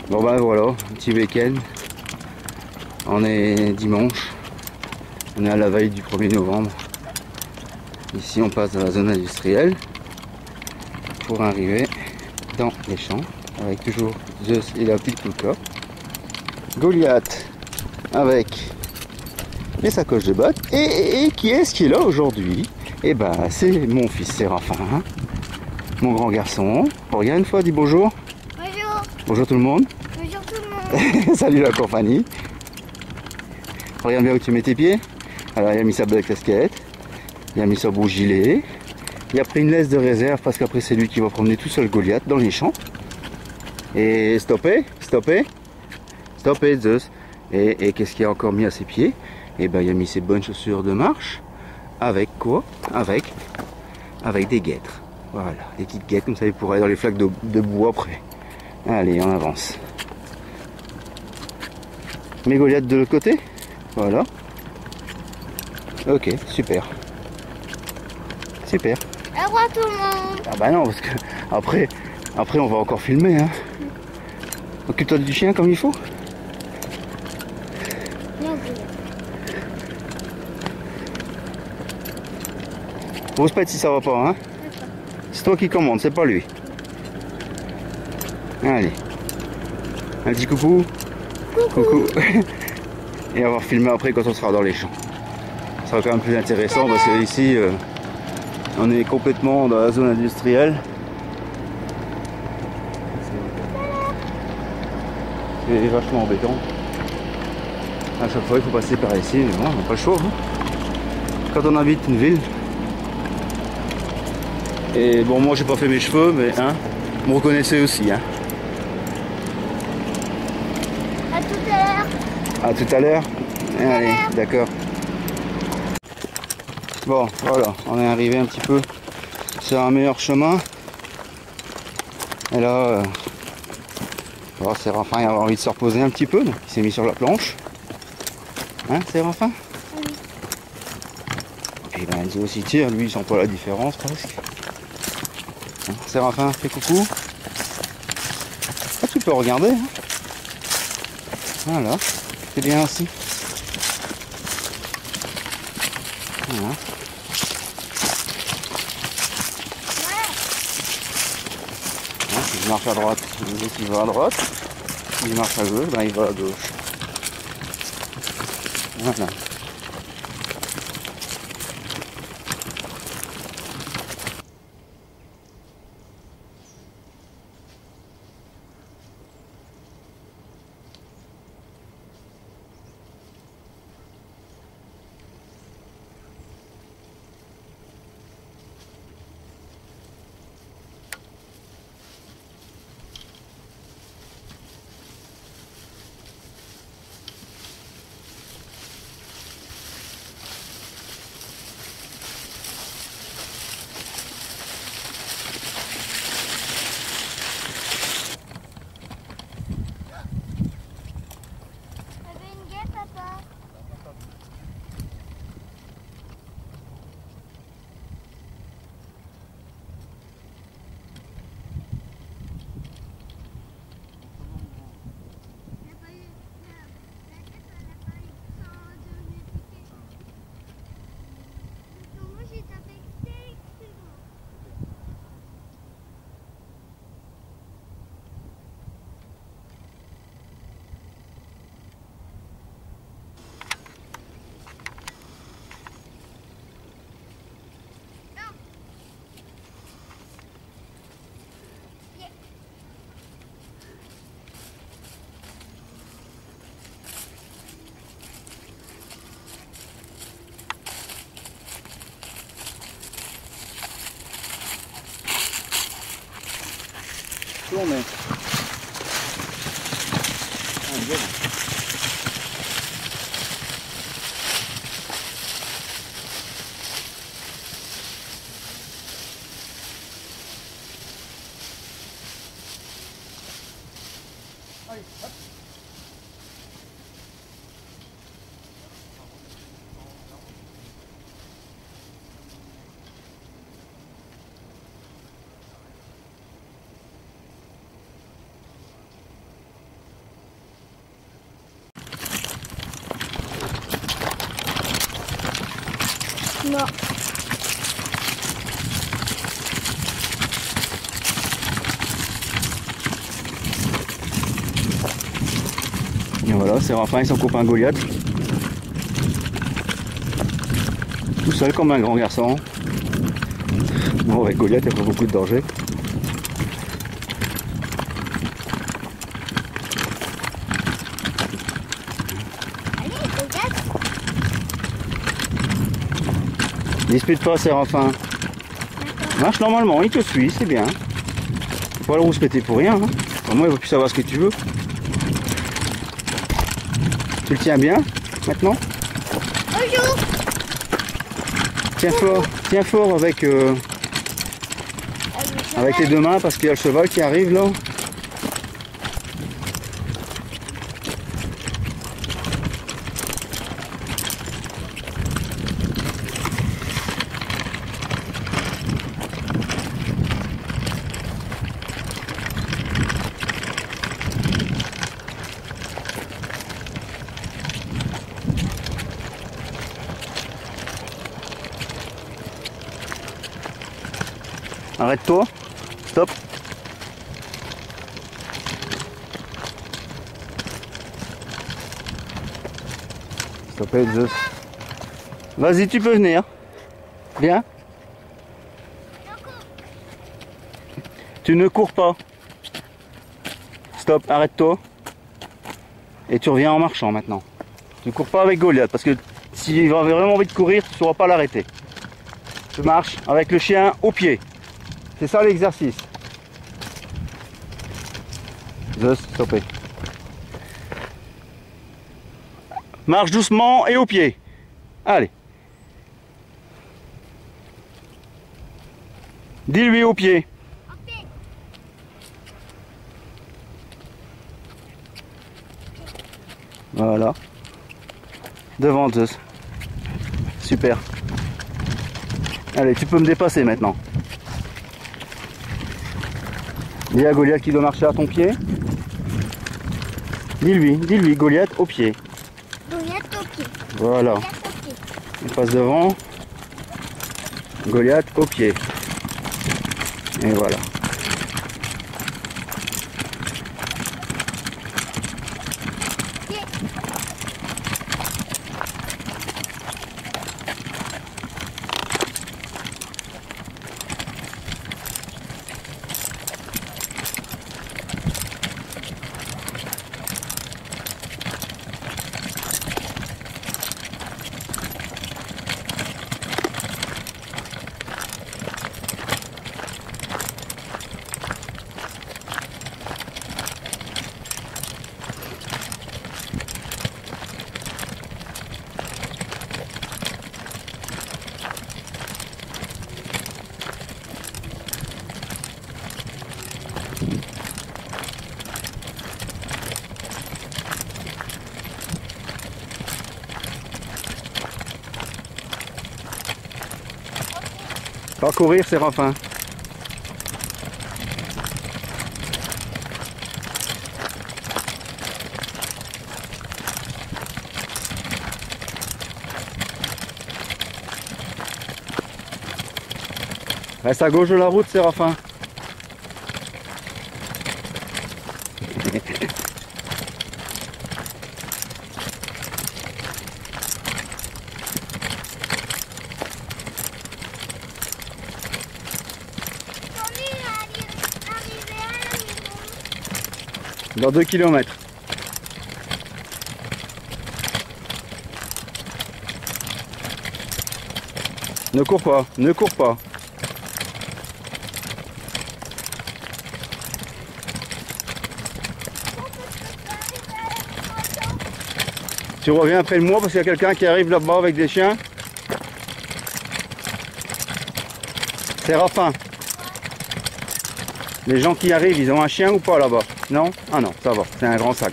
Bon ben voilà, un petit week-end. On est dimanche. On est à la veille du 1er novembre. Ici on passe dans la zone industrielle pour arriver dans les champs avec toujours Zeus et la petite Kulka. Goliath avec les sacoches de bottes. Et qui est-ce qui est là aujourd'hui? Eh ben c'est mon fils Séraphin, hein, mon grand garçon. Regarde une fois, dis bonjour. Bonjour. Bonjour tout le monde. Bonjour tout le monde. Salut la compagnie. Regarde bien où tu mets tes pieds. Alors il a mis sa belle casquette, il a mis son beau gilet, il a pris une laisse de réserve parce qu'après c'est lui qui va promener tout seul Goliath dans les champs. Et stoppé Zeus. Et qu'est-ce qu'il a encore mis à ses pieds? Et ben il a mis ses bonnes chaussures de marche. Avec quoi? Avec des guêtres. Voilà, des petites guêtres comme ça il pourrait aller dans les flaques de bois après. Allez, on avance. Mes Goliath de l'autre côté. Voilà. Ok, super. Super. Au revoir tout le monde. Ah bah non, parce que après on va encore filmer, hein. Occupe-toi du chien comme il faut. Grosse pète si ça va pas, hein. C'est toi qui commande, c'est pas lui. Allez. Un petit coucou. Coucou. Et on va filmer après quand on sera dans les champs. Ça sera quand même plus intéressant parce que ici on est complètement dans la zone industrielle. C'est vachement embêtant. À chaque fois il faut passer par ici, mais bon, on n'a pas le choix, hein. Quand on habite une ville. Et bon, moi j'ai pas fait mes cheveux, mais hein, vous me reconnaissez aussi, hein. À tout à l'heure. À tout à l'heure. Allez, d'accord. Bon, voilà, on est arrivé un petit peu sur un meilleur chemin. Et là, Séraphin il a envie de se reposer un petit peu, donc il s'est mis sur la planche. Hein, Séraphin? Oui. Et ben Enzo aussi tire, lui il sent pas la différence presque. Hein, Séraphin, fais coucou. Ah, tu peux regarder, hein. Voilà, c'est bien aussi. Voilà. Hein, si je marche à droite, il va à droite. Si je marche à gauche, ben il va à gauche. Voilà. T'avais une guêpe, papa? Tournez. Allez, hop. mort. Et voilà, Séraphin et son copain Goliath. Tout seul comme un grand garçon. Bon, avec Goliath, il n'y a pas beaucoup de danger. Allez, regarde. Dispute pas, Séraphin. Marche normalement, il te suit, c'est bien. Faut pas le rouspéter pour rien. Hein. Au moins, il va plus savoir ce que tu veux. Tu le tiens bien, maintenant? Bonjour. Tiens fort avec les deux mains parce qu'il y a le cheval qui arrive là. Arrête-toi, stop. Stopez, Zeus. Vas-y, tu peux venir. Viens. Tu ne cours pas. Stop, arrête-toi. Et tu reviens en marchant maintenant. Tu ne cours pas avec Goliath parce que s'il va vraiment envie de courir, tu ne sauras pas l'arrêter. Tu marches avec le chien au pied. C'est ça l'exercice. Zeus, stoppez. Marche doucement et au pied. Allez. Dis-lui au pied. Voilà. Devant Zeus. Super. Allez, tu peux me dépasser maintenant. Dis à Goliath qui doit marcher à ton pied. Dis-lui, Goliath au pied. Goliath au pied. Voilà. Goliath au pied. On passe devant. Goliath au pied. Et voilà. Pied. Pas courir, Séraphin. Reste à gauche de la route, Séraphin. Dans 2 km. Ne cours pas, ne cours pas. Tu reviens après moi parce qu'il y a quelqu'un qui arrive là-bas avec des chiens. Séraphin. Les gens qui arrivent, ils ont un chien ou pas là-bas? Non? Ah non, ça va, c'est un grand sac.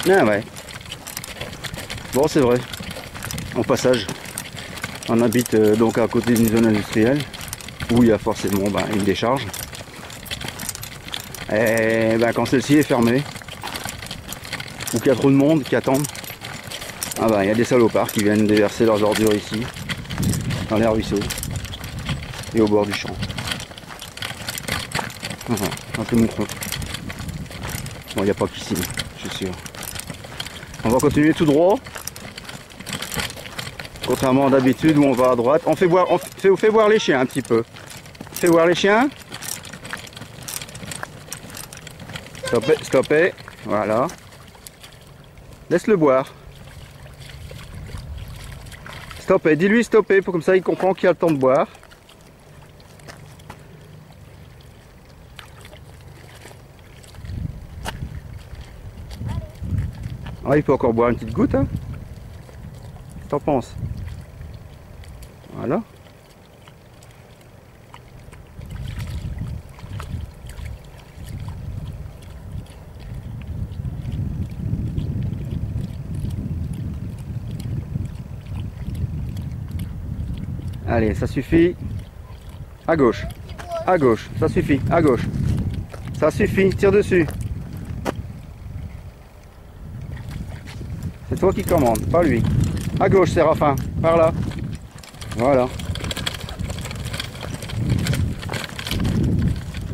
Ah ouais. Bon, c'est vrai. En passage, on habite donc à côté d'une zone industrielle où il y a forcément une décharge. Et ben, quand celle-ci est fermée, ou qu'il y a trop de monde qui attendent, ah ben, il y a des salopards qui viennent déverser leurs ordures ici, dans les ruisseaux et au bord du champ. Enfin, un peu mon compte. Bon, il n'y a pas qu'ici, je suis sûr. On va continuer tout droit. Contrairement d'habitude où on va à droite. On fait voir les chiens un petit peu. Fais voir les chiens. Stoppez, stoppez. Voilà. Laisse-le boire. Stoppez, dis-lui stopper pour comme ça il comprend qu'il a le temps de boire. Ah, il peut encore boire une petite goutte, hein. Qu'est-ce que t'en penses? Voilà. Allez, ça suffit. À gauche. À gauche. Ça suffit. À gauche. Ça suffit. Tire dessus. C'est toi qui commande, pas lui. À gauche, Séraphin. Par là. Voilà.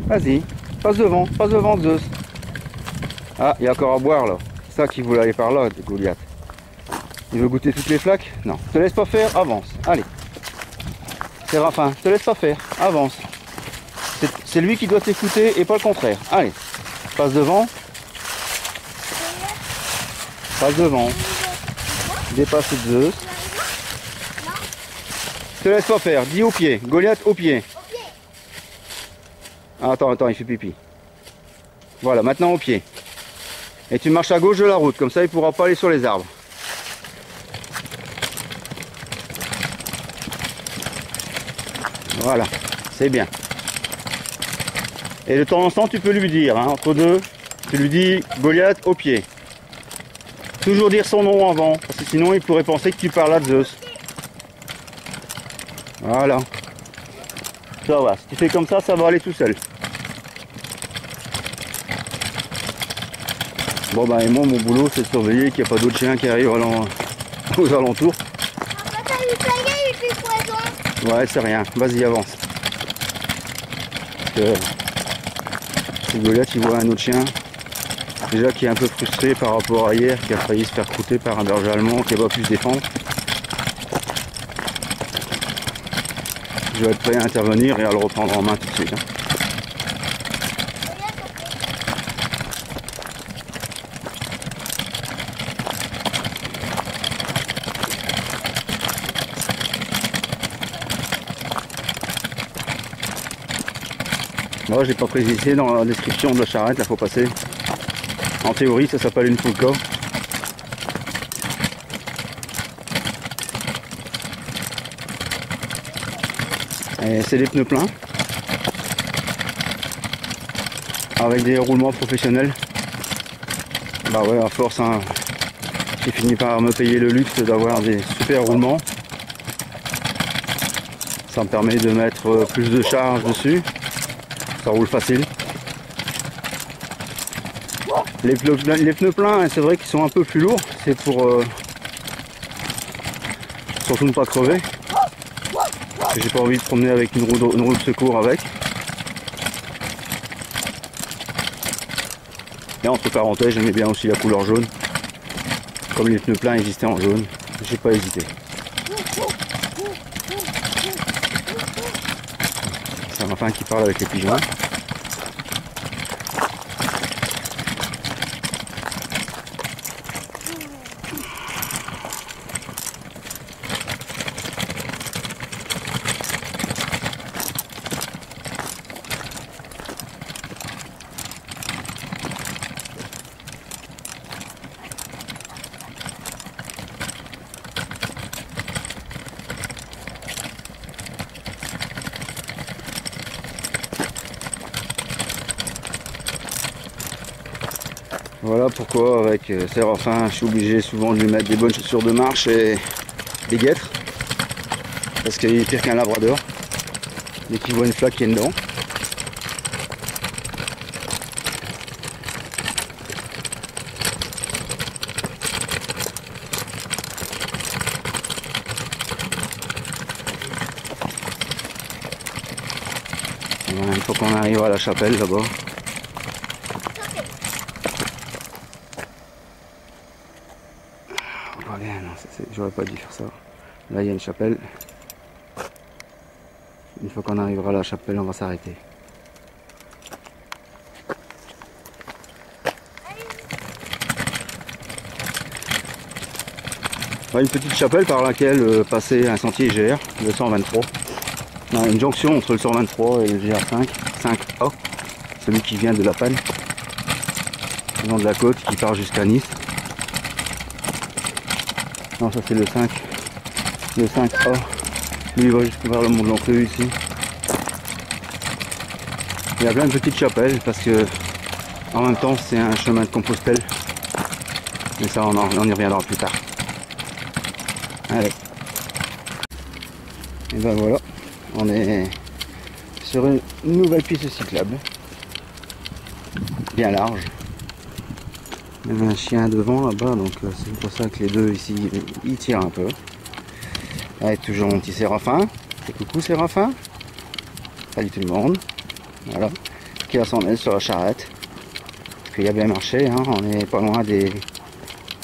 Vas-y. Passe devant Zeus. Ah, il y a encore à boire là. C'est ça qu'il voulait aller par là, Goliath. Il veut goûter toutes les flaques? Non. Te laisse pas faire, avance. Allez. Séraphin, te laisse pas faire, avance. C'est lui qui doit t'écouter et pas le contraire. Allez. Passe devant. Passe devant. Dépasse Zeus. Te laisse pas faire. Dis au pied. Goliath au pied. Ah, attends, il fait pipi. Voilà, maintenant au pied. Et tu marches à gauche de la route, comme ça il pourra pas aller sur les arbres. Voilà, c'est bien. Et de temps en temps, tu peux lui dire, hein, entre deux, tu lui dis Goliath au pied. Toujours dire son nom avant, parce que sinon il pourrait penser que tu parles à Zeus. Voilà. Ça va, si tu fais comme ça va aller tout seul. Bon bah et moi mon boulot c'est de surveiller qu'il n'y a pas d'autres chiens qui arrivent aux alentours. Ouais, c'est rien, vas-y avance. Si Goliath il voit un autre chien, déjà qui est un peu frustré par rapport à hier, qui a failli se faire croûter par un berger allemand qui n'a pas pu se défendre. Je vais être prêt à intervenir et à le reprendre en main tout de suite. Hein. Moi j'ai pas précisé dans la description de la charrette, là faut passer. En théorie ça s'appelle une full cow. Et c'est des pneus pleins. Avec des roulements professionnels. Bah ouais, à force, hein, j'ai fini par me payer le luxe d'avoir des super roulements. Ça me permet de mettre plus de charge dessus. Ça roule facile. Les pneus pleins, c'est vrai qu'ils sont un peu plus lourds. C'est pour surtout ne pas crever. J'ai pas envie de promener avec une roue de secours avec. Et entre parenthèses, j'aimais bien aussi la couleur jaune. Comme les pneus pleins existaient en jaune, j'ai pas hésité. C'est un enfant qui parle avec les pigeons. Voilà pourquoi avec Séraphin je suis obligé souvent de lui mettre des bonnes chaussures de marche et des guêtres. Parce qu'il est pire qu'un labrador. Dès qu'il voit une flaque qui est dedans. Voilà, il faut qu'on arrive à la chapelle là-bas. Oh, bien, non, j'aurais pas dû faire ça. Là, il y a une chapelle. Une fois qu'on arrivera à la chapelle, on va s'arrêter. Une petite chapelle par laquelle passait un sentier GR, le 123. On a une jonction entre le 123 et le GR5, 5A, celui qui vient de La Panne, le long de la côte qui part jusqu'à Nice. Non, ça c'est le 5, le 5A. Lui il va jusqu'à vers le Mont de l'Encleux ici. Il y a plein de petites chapelles parce que en même temps c'est un chemin de Compostelle. Mais ça on y reviendra plus tard. Allez. Et ben voilà, on est sur une nouvelle piste cyclable. Bien large. Il y a un chien devant là-bas, donc c'est pour ça que les deux ici, ils tirent un peu. Avec toujours mon petit Séraphin. Et coucou Séraphin. Salut tout le monde. Voilà. Qui a son aile sur la charrette. Parce qu'il y a bien marché, hein. On est pas loin des...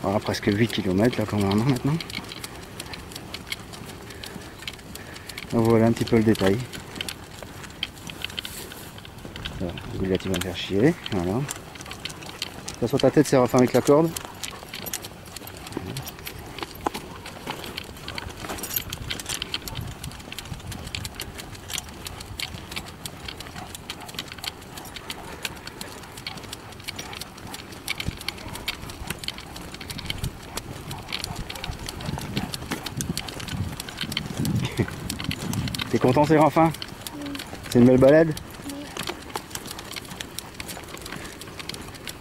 Voilà, presque 8 km là quand même maintenant. Donc voilà un petit peu le détail. Goliath il va me faire chier. Voilà. T'as sur ta tête Séraphin avec la corde. T'es content Séraphin? C'est une belle balade?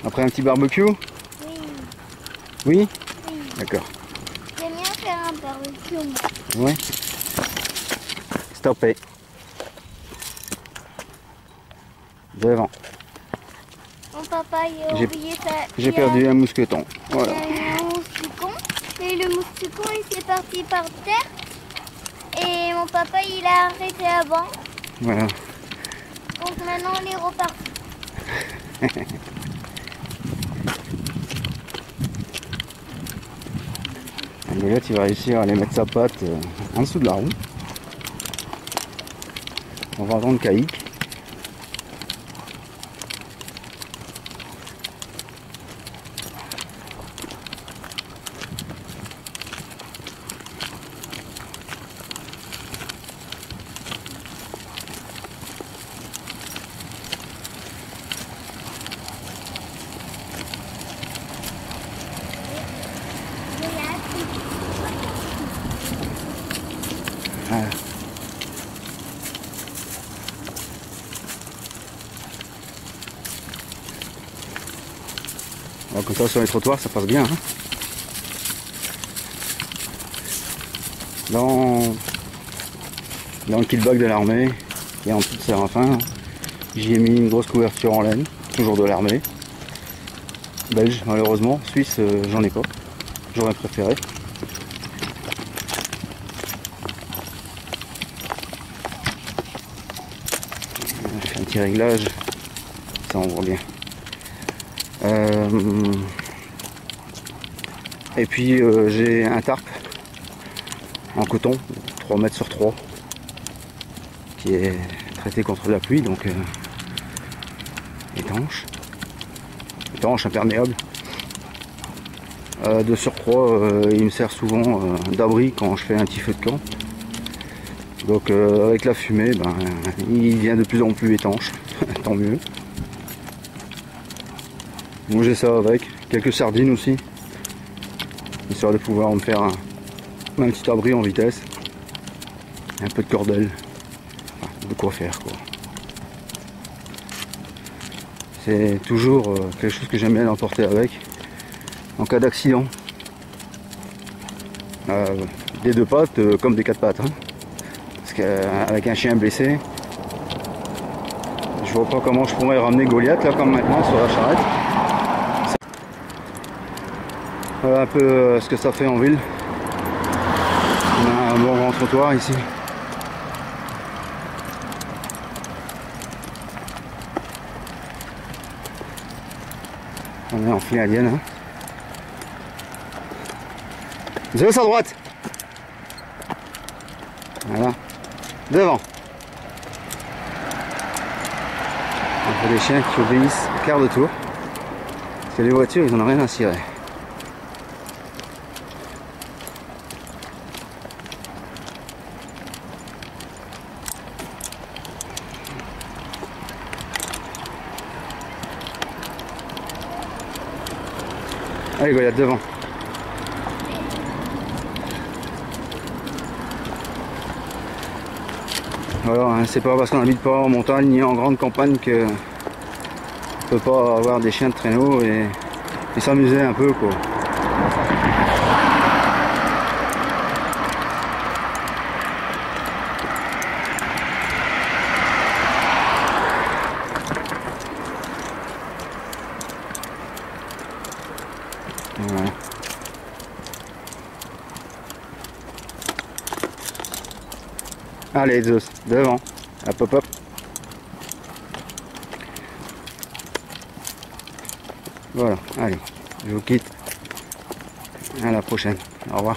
Après un petit barbecue? Oui. Oui? Oui. D'accord. J'aime bien faire un barbecue. Oui. Stoppé. Devant. Mon papa il a oublié ça. J'ai perdu un mousqueton. Voilà. Il y a eu un mousqueton. Et le mousqueton il s'est parti par terre. Et mon papa il a arrêté avant. Voilà. Donc maintenant on est reparti. Goliath il va réussir à aller mettre sa patte en dessous de la roue. On va entendre caïque. Voilà. Alors, comme ça sur les trottoirs ça passe bien. Hein. Dans le kit-bag de l'armée et en dessous de Séraphin, j'y ai mis une grosse couverture en laine, toujours de l'armée. Belge malheureusement, suisse j'en ai pas, j'aurais préféré. Je fais un petit réglage, ça on voit bien. Et puis j'ai un tarp en coton, 3 mètres sur 3, qui est traité contre la pluie, donc étanche, imperméable. De surcroît, il me sert souvent d'abri quand je fais un petit feu de camp. Donc avec la fumée, ben, il devient de plus en plus étanche, tant mieux. Moi j'ai ça avec, quelques sardines aussi, histoire de pouvoir me faire un petit abri en vitesse, un peu de cordelle, enfin, de quoi faire quoi. C'est toujours quelque chose que j'aime bien emporter avec, en cas d'accident. Des deux pattes comme des quatre pattes, hein. Parce qu'avec un chien blessé, je vois pas comment je pourrais ramener Goliath là comme maintenant sur la charrette. Voilà un peu ce que ça fait en ville. On a un bon grand trottoir ici. On est enfilé alien. Hein. Zeus à droite. Voilà. Devant. On fait des chiens qui obéissent au quart de tour. Parce que les voitures, ils en ont rien à cirer. Allez Goliath, devant. Alors, hein, c'est pas parce qu'on habite pas en montagne ni en grande campagne que on peut pas avoir des chiens de traîneau et s'amuser un peu quoi. Voilà. Allez Zeus, devant. Hop hop hop. Voilà, allez, je vous quitte. À la prochaine. Au revoir.